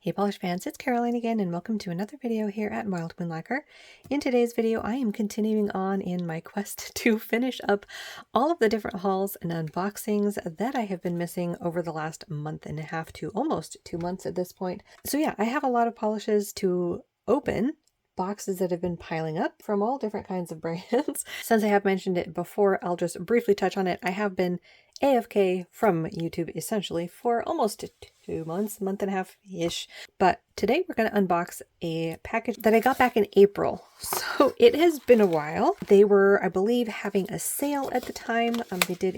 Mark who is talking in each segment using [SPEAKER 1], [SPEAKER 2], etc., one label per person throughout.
[SPEAKER 1] Hey polish fans, it's Caroline again and welcome to another video here at Wild Moon Lacquer. In today's video I am continuing on in my quest to finish up all of the different hauls and unboxings that I have been missing over the last month and a half to almost 2 months at this point. So yeah, I have a lot of polishes to open, boxes that have been piling up from all different kinds of brands. Since I have mentioned it before, I'll just briefly touch on it. I have been AFK from YouTube essentially for almost 2 months, month and a half-ish. But today we're going to unbox a package that I got back in April. So it has been a while. They were, I believe, having a sale at the time. They did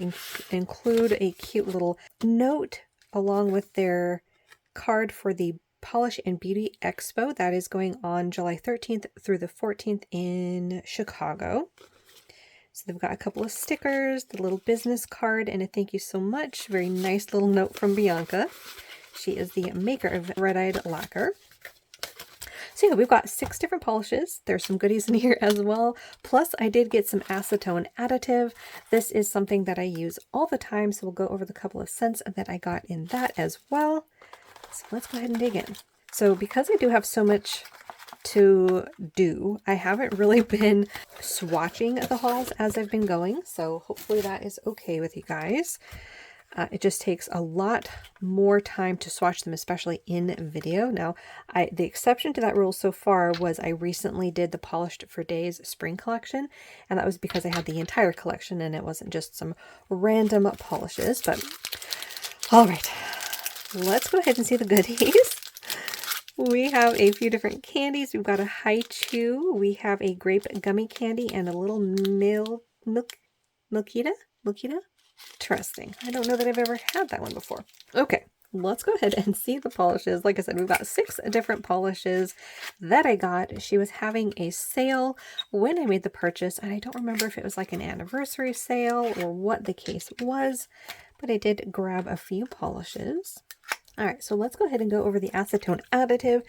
[SPEAKER 1] include a cute little note along with their card for the Polish and Beauty Expo that is going on July 13th through the 14th in Chicago. So they've got a couple of stickers, the little business card, and a thank you so much. Very nice little note from Bianca. She is the maker of Red Eyed Lacquer. So yeah, we've got 6 different polishes. There's some goodies in here as well. Plus I did get some acetone additive. This is something that I use all the time, so we'll go over the couple of scents that I got in that as well. So let's go ahead and dig in. So because I do have so much to do, I haven't really been swatching the hauls as I've been going, so hopefully that is okay with you guys. It just takes a lot more time to swatch them, especially in video. Now, the exception to that rule so far was I recently did the Polished for Days spring collection, and that was because I had the entire collection and it wasn't just some random polishes. But all right, let's go ahead and see the goodies. We have a few different candies. We've got a High Chew. We have a grape gummy candy and a little milkita. Interesting. I don't know that I've ever had that one before. Okay, let's go ahead and see the polishes. Like I said, we've got 6 different polishes that I got. She was having a sale when I made the purchase, and I don't remember if it was like an anniversary sale or what the case was, but I did grab a few polishes. All right, so let's go ahead and go over the acetone additive.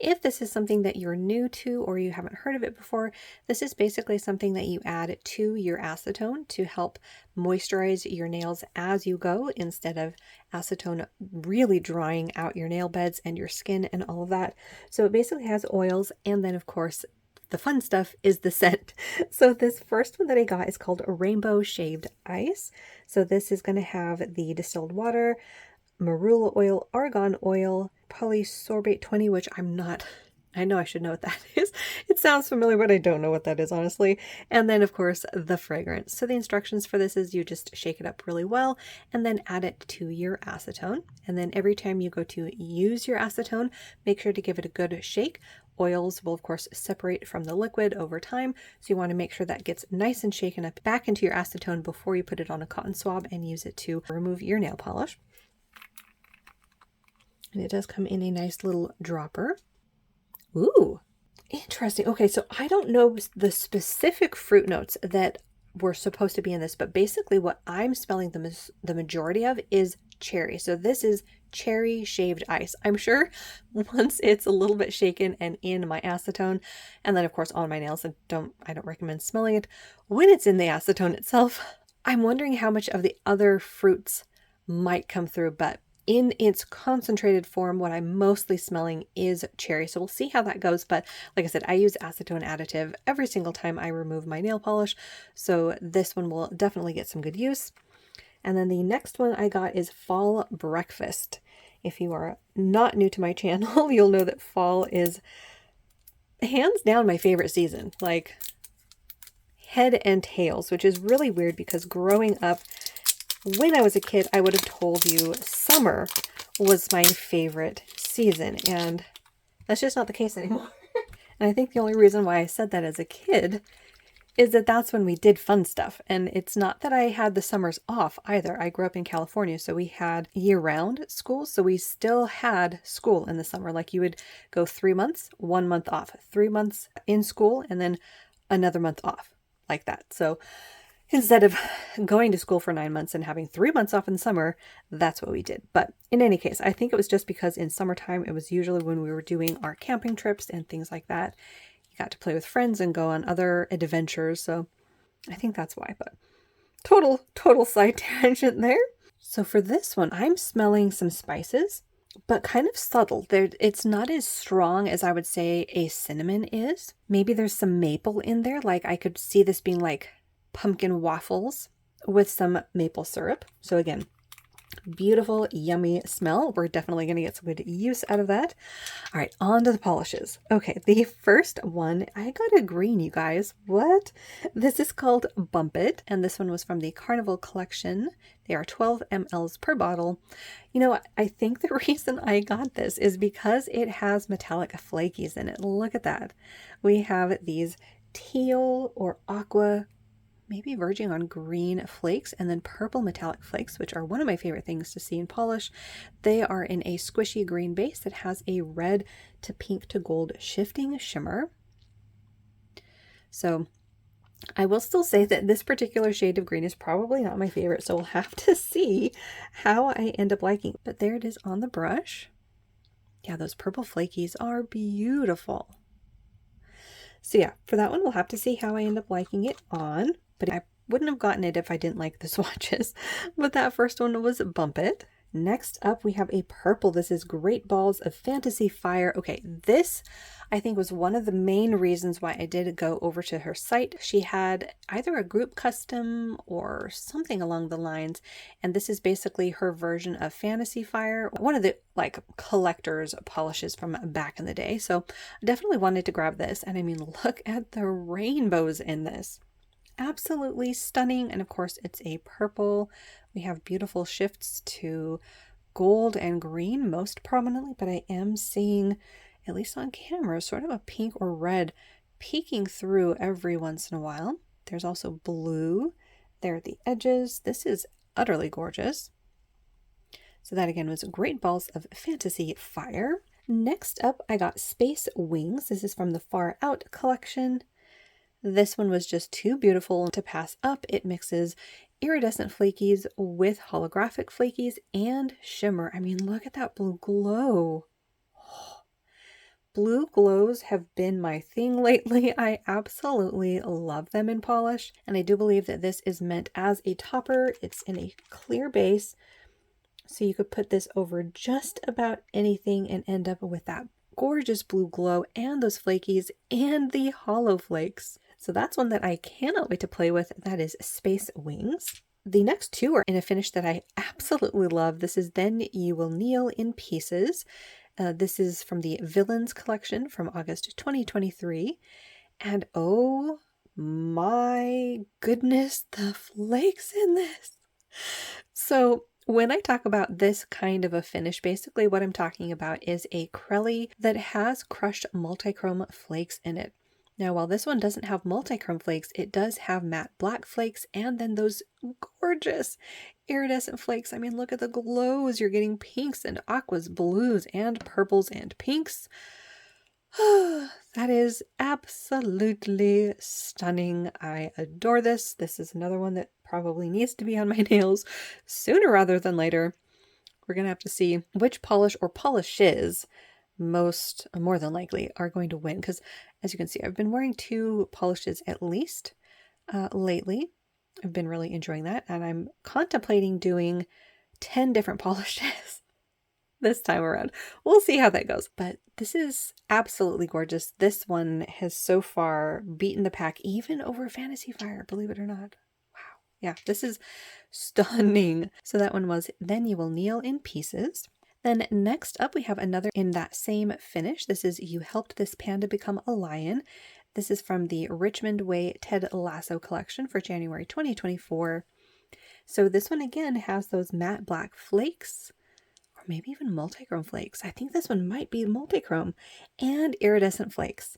[SPEAKER 1] If this is something that you're new to or you haven't heard of it before, this is basically something that you add to your acetone to help moisturize your nails as you go, instead of acetone really drying out your nail beds and your skin and all of that. So it basically has oils, and then of course the fun stuff is the scent. So this first one that I got is called Rainbow Shaved Ice. So this is going to have the distilled water, marula oil, argan oil, polysorbate 20, which I know I should know what that is. It sounds familiar, but I don't know what that is, honestly. And then, of course, the fragrance. So the instructions for this is you just shake it up really well and then add it to your acetone. And then every time you go to use your acetone, make sure to give it a good shake. Oils will, of course, separate from the liquid over time, so you want to make sure that gets nice and shaken up back into your acetone before you put it on a cotton swab and use it to remove your nail polish. And it does come in a nice little dropper. Ooh, interesting. Okay, so I don't know the specific fruit notes that were supposed to be in this, but basically what I'm smelling the majority of is cherry. So this is cherry shaved ice. I'm sure once it's a little bit shaken and in my acetone, and then of course on my nails, I don't recommend smelling it when it's in the acetone itself. I'm wondering how much of the other fruits might come through, but in its concentrated form, what I'm mostly smelling is cherry. So we'll see how that goes. But like I said, I use acetone additive every single time I remove my nail polish. So this one will definitely get some good use. And then the next one I got is Fall Breakfast. If you are not new to my channel, you'll know that fall is hands down my favorite season. Like head and tails, which is really weird because growing up, when I was a kid, I would have told you summer was my favorite season, and that's just not the case anymore. And I think the only reason why I said that as a kid is that that's when we did fun stuff. And it's not that I had the summers off either. I grew up in California, so we had year-round school, so we still had school in the summer. Like you would go 3 months, 1 month off, 3 months in school, and then another month off, like that. So instead of going to school for 9 months and having 3 months off in the summer, that's what we did. But in any case, I think it was just because in summertime, it was usually when we were doing our camping trips and things like that. You got to play with friends and go on other adventures. So I think that's why, but total side tangent there. So for this one, I'm smelling some spices. but kind of subtle. It's not as strong as I would say a cinnamon is. Maybe there's some maple in there. Like I could see this being like pumpkin waffles with some maple syrup. So again, beautiful, yummy smell. We're definitely going to get some good use out of that. All right, on to the polishes. Okay, the first one, I got a green, you guys. What? This is called Bump It, and this one was from the Carnival collection. They are 12 mLs per bottle. You know, I think the reason I got this is because it has metallic flakies in it. Look at that. We have these teal or aqua, maybe verging on green flakes, and then purple metallic flakes, which are one of my favorite things to see in polish. They are in a squishy green base that has a red to pink to gold shifting shimmer. So I will still say that this particular shade of green is probably not my favorite, so we'll have to see how I end up liking it. But there it is on the brush. Yeah, those purple flakies are beautiful. So yeah, for that one, we'll have to see how I end up liking it on. But I wouldn't have gotten it if I didn't like the swatches. But that first one was Bump It. Next up, we have a purple. This is Great Balls of Fantasy Fire. Okay, this I think was one of the main reasons why I did go over to her site. She had either a group custom or something along the lines, and this is basically her version of Fantasy Fire, one of the like collector's polishes from back in the day. So I definitely wanted to grab this, and I mean, look at the rainbows in this. Absolutely stunning. And of course, it's a purple. We have beautiful shifts to gold and green most prominently, but I am seeing, at least on camera, sort of a pink or red peeking through every once in a while. There's also blue there at the edges. This is utterly gorgeous. So that again was Great Balls of Fantasy Fire. Next up, I got Space Wings. This is from the Far Out collection. This one was just too beautiful to pass up. It mixes iridescent flakies with holographic flakies and shimmer. I mean, look at that blue glow. Blue glows have been my thing lately. I absolutely love them in polish, and I do believe that this is meant as a topper. It's in a clear base, so you could put this over just about anything and end up with that gorgeous blue glow and those flakies and the hollow flakes. So that's one that I cannot wait to play with. That is Space Wings. The next two are in a finish that I absolutely love. This is Then You Will Kneel in Pieces. This is from the Villains collection from August 2023. And oh my goodness, the flakes in this. So when I talk about this kind of a finish, basically what I'm talking about is a Crelly that has crushed multichrome flakes in it. Now, while this one doesn't have multichrome flakes, it does have matte black flakes and then those gorgeous iridescent flakes. I mean, look at the glows. You're getting pinks and aquas, blues and purples and pinks. That is absolutely stunning. I adore this. This is another one that probably needs to be on my nails sooner rather than later. We're going to have to see which polish or polishes more than likely are going to win, because as you can see, I've been wearing two polishes at least lately. I've been really enjoying that, and I'm contemplating doing 10 different polishes this time around. We'll see how that goes, but this is absolutely gorgeous. This one has so far beaten the pack even over Fantasy Fire, believe it or not. Wow. Yeah, this is stunning. So that one was Then You Will Kneel in Pieces. Then next up, we have another in that same finish. This is You Helped This Panda Become a Lion. This is from the Richmond Way Ted Lasso collection for January 2024. So this one again has those matte black flakes, or maybe even multichrome flakes. I think this one might be multichrome, and iridescent flakes.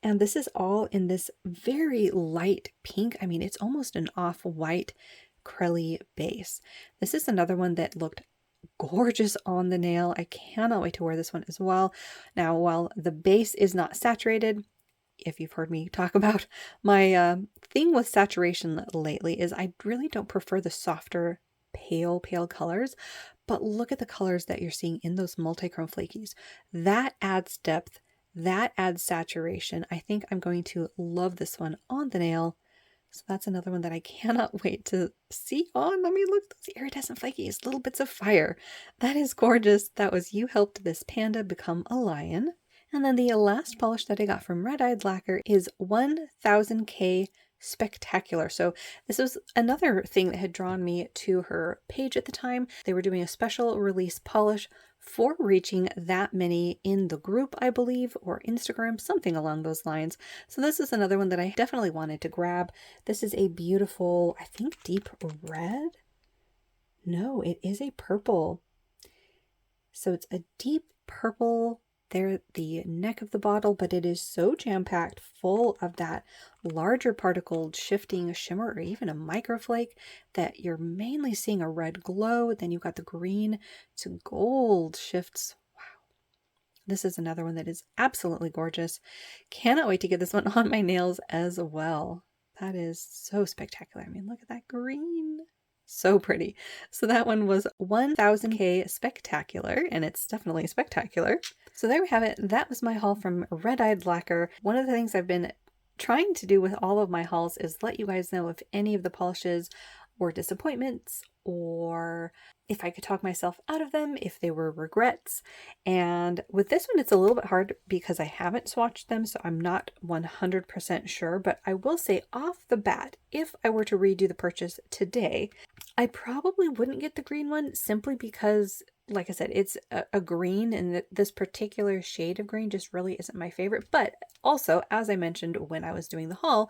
[SPEAKER 1] And this is all in this very light pink. I mean, it's almost an off-white Crelly base. This is another one that looked gorgeous on the nail. I cannot wait to wear this one as well. Now, while the base is not saturated, if you've heard me talk about my thing with saturation lately, is I really don't prefer the softer pale colors, but look at the colors that you're seeing in those multichrome flakies. That adds depth, that adds saturation. I think I'm going to love this one on the nail So that's another one that I cannot wait to see on. I mean, look, those iridescent flakies, little bits of fire. That is gorgeous. That was You Helped This Panda Become a Lion. And then the last polish that I got from Red Eyed Lacquer is 1000K Spectacular. So this was another thing that had drawn me to her page at the time. They were doing a special release polish for reaching that many in the group, I believe, or Instagram, something along those lines. So this is another one that I definitely wanted to grab. This is a beautiful, I think, deep red. No, it is a purple. So it's a deep purple there at the neck of the bottle, but it is so jam-packed full of that larger particled shifting shimmer or even a microflake that you're mainly seeing a red glow. Then you've got the green to gold shifts. Wow. This is another one that is absolutely gorgeous. Cannot wait to get this one on my nails as well. That is so spectacular. I mean, look at that green. So pretty. So that one was 1000K Spectacular, and it's definitely spectacular. So there we have it. That was my haul from Red Eyed Lacquer. One of the things I've been trying to do with all of my hauls is let you guys know if any of the polishes were disappointments or if I could talk myself out of them, if they were regrets. And with this one, it's a little bit hard because I haven't swatched them, so I'm not 100% sure. But I will say off the bat, if I were to redo the purchase today, I probably wouldn't get the green one simply because, like I said, it's a green, and this particular shade of green just really isn't my favorite. But also, as I mentioned when I was doing the haul,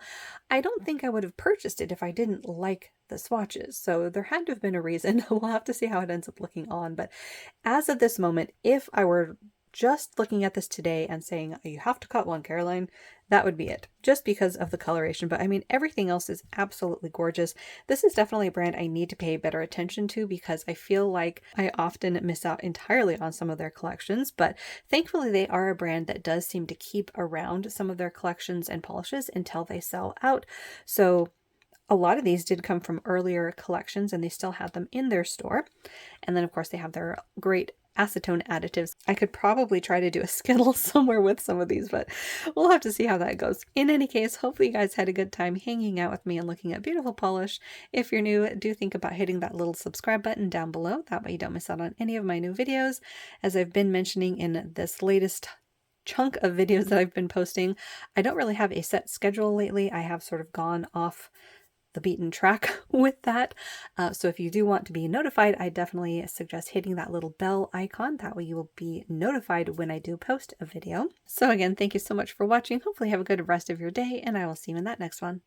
[SPEAKER 1] I don't think I would have purchased it if I didn't like the swatches. So there had to have been a reason. We'll have to see how it ends up looking on. But as of this moment, if I were just looking at this today and saying, you have to cut one, Caroline, that would be it, just because of the coloration. But I mean, everything else is absolutely gorgeous. This is definitely a brand I need to pay better attention to because I feel like I often miss out entirely on some of their collections. But thankfully, they are a brand that does seem to keep around some of their collections and polishes until they sell out. So a lot of these did come from earlier collections and they still had them in their store. And then, of course, they have their great acetone additives. I could probably try to do a Skittle somewhere with some of these, but we'll have to see how that goes. In any case, hopefully you guys had a good time hanging out with me and looking at beautiful polish. If you're new, do think about hitting that little subscribe button down below. That way you don't miss out on any of my new videos. As I've been mentioning in this latest chunk of videos that I've been posting, I don't really have a set schedule lately. I have sort of gone off the beaten track with that. So if you do want to be notified, I definitely suggest hitting that little bell icon. That way you will be notified when I do post a video. So again, thank you so much for watching. Hopefully you have a good rest of your day, and I will see you in that next one.